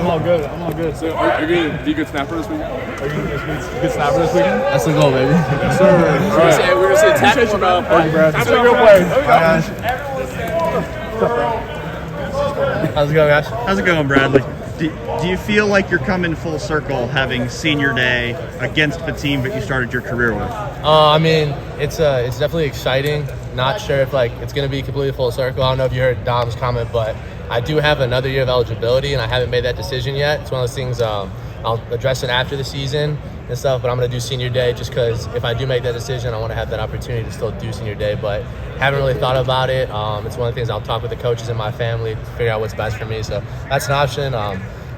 I'm all good. So, are you going to be a good snapper this weekend? Are you going to be a good snapper this weekend? That's the goal, baby. Yes, sir. All right. We're going to see a tackle about Thank you, Brad. That's a real play. Guys. How's it going, guys? How's it going, Bradley? Do you feel like you're coming full circle having senior day against the team that you started your career with? I mean, it's definitely exciting. Not sure if it's going to be completely full circle. I don't know if you heard Dom's comment, but I do have another year of eligibility, and I haven't made that decision yet. It's one of those things I'll address it after the season and stuff, but I'm going to do senior day just because if I do make that decision, I want to have that opportunity to still do senior day, but haven't really thought about it. It's one of the things I'll talk with the coaches in my family to figure out what's best for me, so that's an option.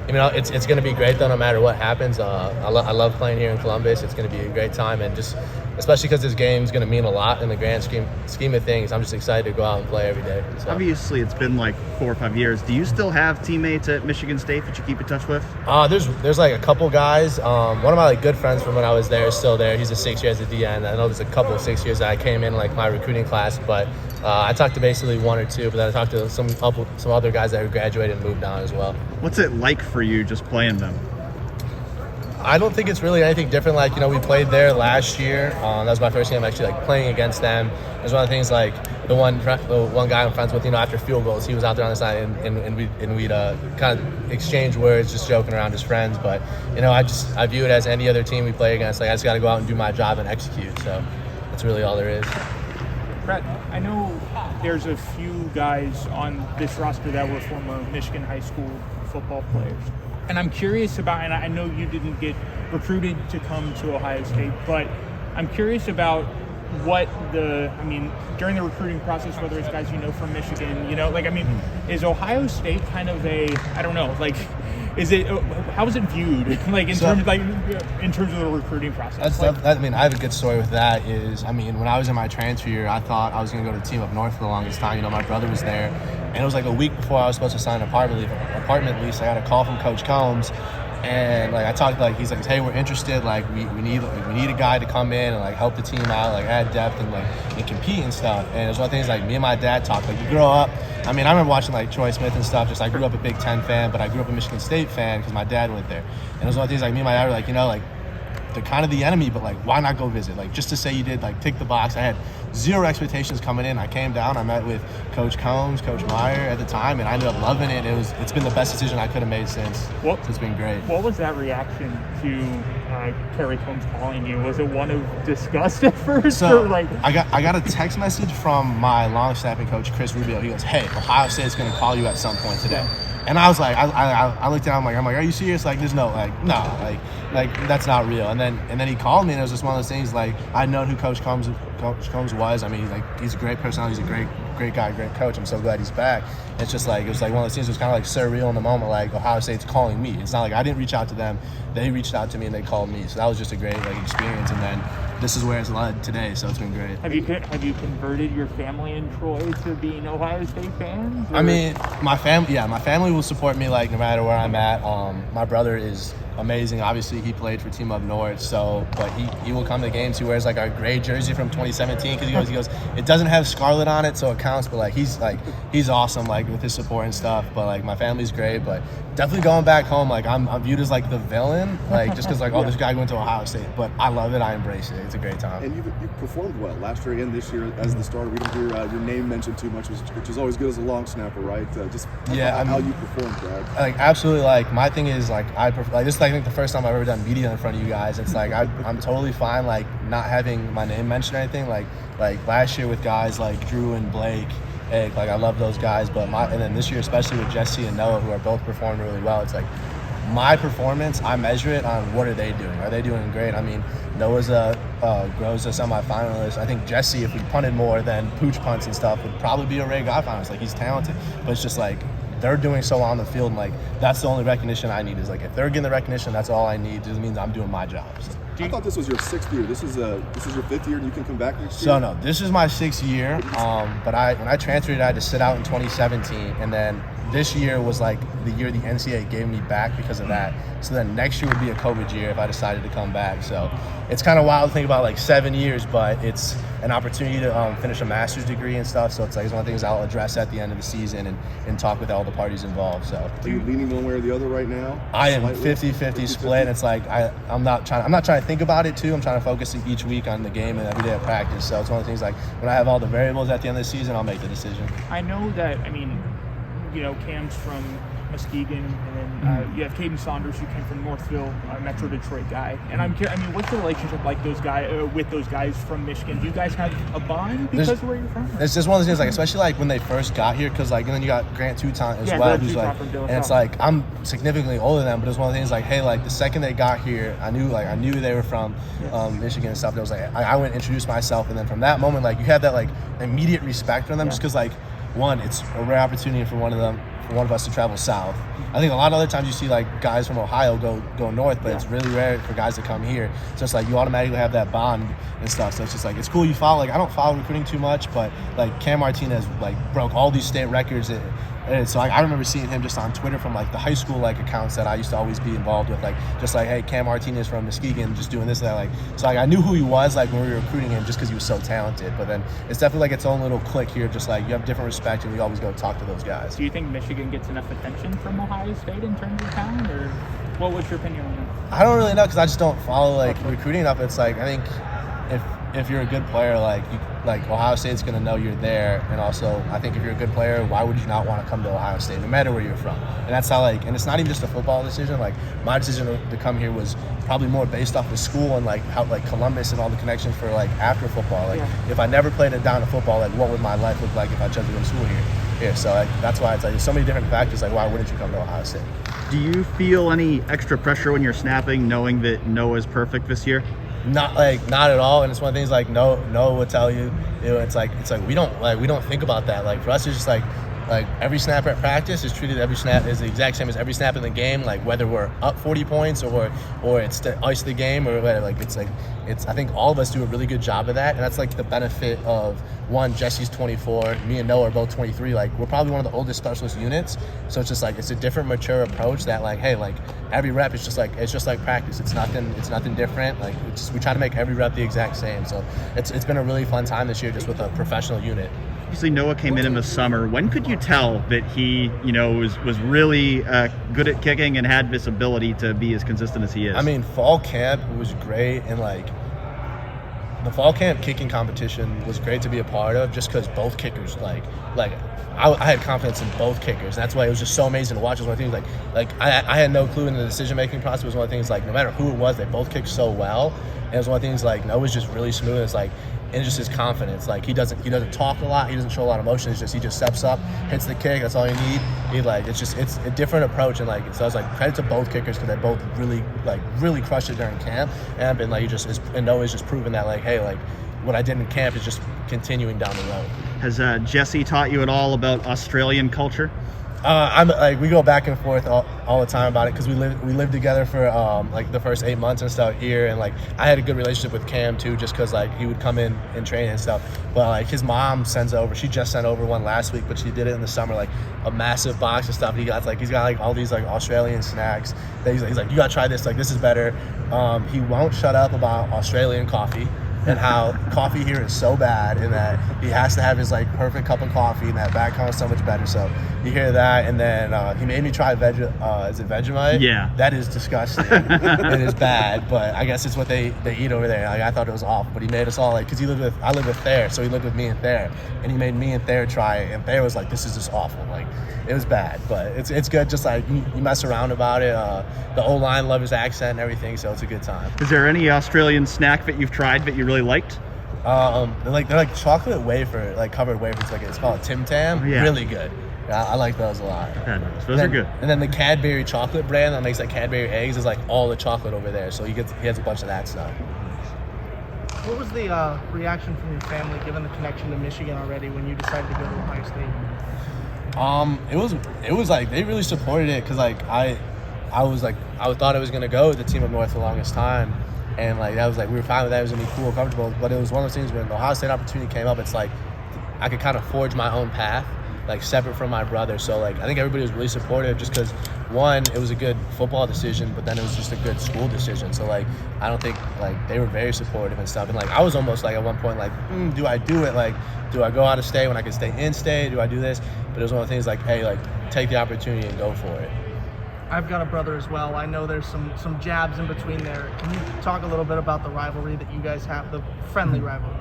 It's going to be great, though, no matter what happens. I love playing here in Columbus. It's going to be a great time, and just especially because this game is going to mean a lot in the grand scheme of things. I'm just excited to go out and play every day. So. Obviously, it's been like 4 or 5 years. Do you still have teammates at Michigan State that you keep in touch with? There's a couple guys. One of my good friends from when I was there is still there. He's a 6 years at the end. I know there's a couple of 6 years that I came in my recruiting class, but I talked to basically 1 or 2. But then I talked to some other guys that graduated and moved on as well. What's it like for you just playing them? I don't think it's really anything different. We played there last year. That was my first game actually playing against them. It was one of the things the one guy I'm friends with, after field goals, he was out there on the side and we'd kind of exchange words, just joking around as friends. But, I view it as any other team we play against. I just got to go out and do my job and execute. So that's really all there is. Brett, I know there's a few guys on this roster that were former Michigan high school football players. And I'm curious about, and I know you didn't get recruited to come to Ohio State, but I'm curious about during the recruiting process, whether it's guys from Michigan, is Ohio State kind of how is it viewed, in terms of the recruiting process? I have a good story with that. When I was in my transfer year, I thought I was going to go to Team Up North for the longest time. My brother was there, and it was a week before I was supposed to sign an apartment lease. I got a call from Coach Combs, and I talked he's hey, we're interested. We need a guy to come in and help the team out, add depth and compete and stuff. And it was one of the things me and my dad talked. You grow up. I remember watching Troy Smith and stuff. I grew up a Big Ten fan, but I grew up a Michigan State fan because my dad went there. And it was one of the things me and my dad were they're kind of the enemy, but why not go visit? Just to say you did tick the box. I had zero expectations coming in. I came down. I met with Coach Combs, Coach Meyer at the time, and I ended up loving it. It's been the best decision I could have made since. So it's been great. What was that reaction to Kerry Combs calling you? Was it one of disgust at first? So I got a text message from my long snapping coach Chris Rubio. He goes, "Hey, Ohio State's going to call you at some point today." And I was I looked down. I'm like, "Are you serious? There's no that's not real." And then he called me, and it was just one of those things. I know who Coach Combs was. He's a great personality. He's a great guy, great coach. I'm so glad he's back. It's just it was one of those things. It was kind of surreal in the moment. Ohio State's calling me. It's not I didn't reach out to them. They reached out to me and they called me. So that was just a great experience. And then this is where it's led today. So it's been great. Have you converted your family in Troy to being Ohio State fans? Or? My family will support me no matter where I'm at. My brother is amazing. Obviously, he played for Team Up North, but he will come to games. He wears our gray jersey from 2017 because he goes, it doesn't have scarlet on it, so it counts. But he's awesome with his support and stuff. But my family's great. But definitely going back home, I'm viewed as the villain, just because this guy went to Ohio State. But I love it. I embrace it. It's a great time. And you performed well last year and this year as the starter. We don't hear your name mentioned too much, which is always good as a long snapper, right? How you performed, Brad. Absolutely. My thing is I prefer this. I think the first time I've ever done media in front of you guys. It's I'm totally fine not having my name mentioned or anything. Last year with guys like Drew and Blake, I love those guys. But and then this year especially with Jesse and Noah, who are both performing really well. It's my performance, I measure it on what are they doing. Are they doing great? Noah's Groves a semifinalist. I think Jesse, if we punted more than pooch punts and stuff, would probably be a Ray Guy finalist. He's talented, but it's just they're doing so well on the field, and that's the only recognition I need. Is if they're getting the recognition, that's all I need. It just means I'm doing my job. So. I thought this was your 6th year. This is your 5th year, and you can come back next year. So no, this is my 6th year. But when I transferred, I had to sit out in 2017, and then this year was like the year the NCAA gave me back because of that. So then next year would be a COVID year if I decided to come back. So it's kind of wild to think about like 7 years, but it's an opportunity to finish a master's degree and stuff. So it's like it's one of the things I'll address at the end of the season and talk with all the parties involved. So are you leaning one way or the other right now? I am 50-50 split. It's like I'm not trying to think about it too. I'm trying to focus each week on the game and every day of practice. So it's one of the things like when I have all the variables at the end of the season, I'll make the decision. I know that, Cam's from Muskegon, and then you have Caden Saunders, who came from Northville, a Metro Detroit guy. And I'm curious, what's the relationship like with those guys from Michigan? Do you guys have a bond because of where you're from? It's just one of those things, like especially like when they first got here, because like and then you got Grant Touton as well, who's like, and it's like I'm significantly older than them, but it's one of the things like, hey, like the second they got here, I knew they were from Michigan and stuff. And it was like I went and introduced myself, and then from that moment, like you have that like immediate respect for them, just because like one, it's a rare opportunity for one of us to travel south. I think a lot of other times you see like guys from Ohio go north, but it's really rare for guys to come here. So it's like you automatically have that bond and stuff. So it's just like it's cool. You follow, like I don't follow recruiting too much, but like Cam Martinez like broke all these state records. And so I remember seeing him just on Twitter from like the high school like accounts that I used to always be involved with, like just like, hey, Cam Martinez from Muskegon just doing this and that, like so like I knew who he was like when we were recruiting him just because he was so talented. But then it's definitely like its own little clique here, just like you have different respect and you always go talk to those guys. Do you think Michigan gets enough attention from Ohio State in terms of talent, or what was your opinion on that? I don't really know because I just don't follow like recruiting enough. It's like I think if you're a good player, like Ohio State's gonna know you're there, and also I think if you're a good player, why would you not want to come to Ohio State, no matter where you're from? And that's how and it's not even just a football decision. Like my decision to come here was probably more based off of school and like how like Columbus and all the connections for like after football. Like if I never played it down to football, like what would my life look like if I chose to go to school here? So like, that's why it's like there's so many different factors. Like why wouldn't you come to Ohio State? Do you feel any extra pressure when you're snapping, knowing that Noah's perfect this year? Not at all, and it's one of the things like Noah would tell you. It's like we don't think about that. Like for us, it's just like every snap at practice is treated every snap is the exact same as every snap in the game. Like whether we're up 40 points or it's to ice the game or whatever. Like it's I think all of us do a really good job of that, and that's like the benefit of one. Jesse's 24, me and Noah are both 23. Like we're probably one of the oldest specialist units, so it's just like it's a different, mature approach. That like hey, like every rep is just like practice. It's nothing different. Like we try to make every rep the exact same. So it's been a really fun time this year just with a professional unit. Obviously, Noah came in the summer. When could you tell that he, was really good at kicking and had this ability to be as consistent as he is? I mean, fall camp was great, and like the fall camp kicking competition was great to be a part of, just because both kickers I had confidence in both kickers. That's why it was just so amazing to watch. It was one of the things like I had no clue in the decision making process. It was one of the things like no matter who it was, they both kicked so well, and it was one of the things like Noah's just really smooth. It's like. And it's just his confidence. Like he doesn't talk a lot. He doesn't show a lot of emotion. He just steps up, hits the kick. That's all you need. It's a different approach. And so I was like credit to both kickers because they both really crushed it during camp. And I've been and Noah's just proven that hey what I did in camp is just continuing down the road. Has Jesse taught you at all about Australian culture? We go back and forth all the time about it because we lived together for the first 8 months and stuff here, and I had a good relationship with Cam too, just because he would come in and train and stuff. But his mom sends over. She just sent over one last week, but she did it in the summer, a massive box of stuff. He's got all these Australian snacks. That he's like you gotta try this. This is better. He won't shut up about Australian coffee. And how coffee here is so bad, and that he has to have his perfect cup of coffee, and that back home is so much better. So you hear that, and then he made me try is it Vegemite? Yeah, that is disgusting. It is bad, but I guess it's what they eat over there. I thought it was awful, but he made us all because I live with Thayer, so he lived with me and Thayer, and he made me and Thayer try it, and Thayer was like, "This is just awful." It was bad, but it's good. Just you mess around about it. The O-line love his accent and everything, so it's a good time. Is there any Australian snack that you've tried that you really liked? They're chocolate wafer, covered wafers. It's called a Tim Tam. Yeah. Really good. I like those a lot. Yeah, nice. Those are good. And then the Cadbury chocolate brand that makes Cadbury eggs is all the chocolate over there. So he has a bunch of that stuff. What was the reaction from your family, given the connection to Michigan already, when you decided to go to Ohio State? It was they really supported it because I thought I was gonna go with the team up north for the longest time, and that was we were fine with that. It was gonna be cool, comfortable. But it was one of those things when the Ohio State opportunity came up. It's I could kind of forge my own path. like separate from my brother. So like I think everybody was really supportive just because one, it was a good football decision, but then it was just a good school decision. So like I don't think like they were very supportive and stuff. And like I was almost like at one point like, do I do it? Like, do I go out of state when I can stay in state? Do I do this? But it was one of the things like, hey, like take the opportunity and go for it. I've got a brother as well. I know there's some jabs in between there. Can you talk a little bit about the rivalry that you guys have, the friendly rivalry?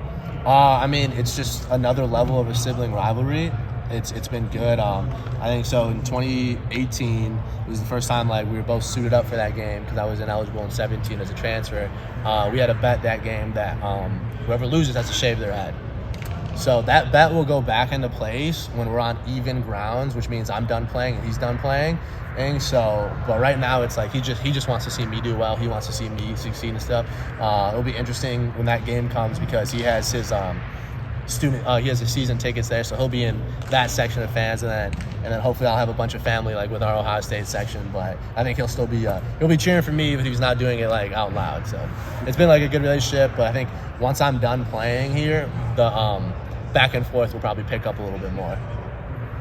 I mean, it's just another level of a sibling rivalry. It's been good. I think so. In 2018, it was the first time like we were both suited up for that game because I was ineligible in 17 as a transfer. We had a bet that game that whoever loses has to shave their head. So that bet will go back into place when we're on even grounds, which means I'm done playing and he's done playing. And so, but right now it's like he just wants to see me do well. He wants to see me succeed and stuff. It'll be interesting when that game comes because he has his he has his season tickets there, so he'll be in that section of fans, and then hopefully I'll have a bunch of family like with our Ohio State section. But I think he'll still be cheering for me even if he's not doing it like out loud. So it's been like a good relationship. But I think once I'm done playing here, the back and forth will probably pick up a little bit more.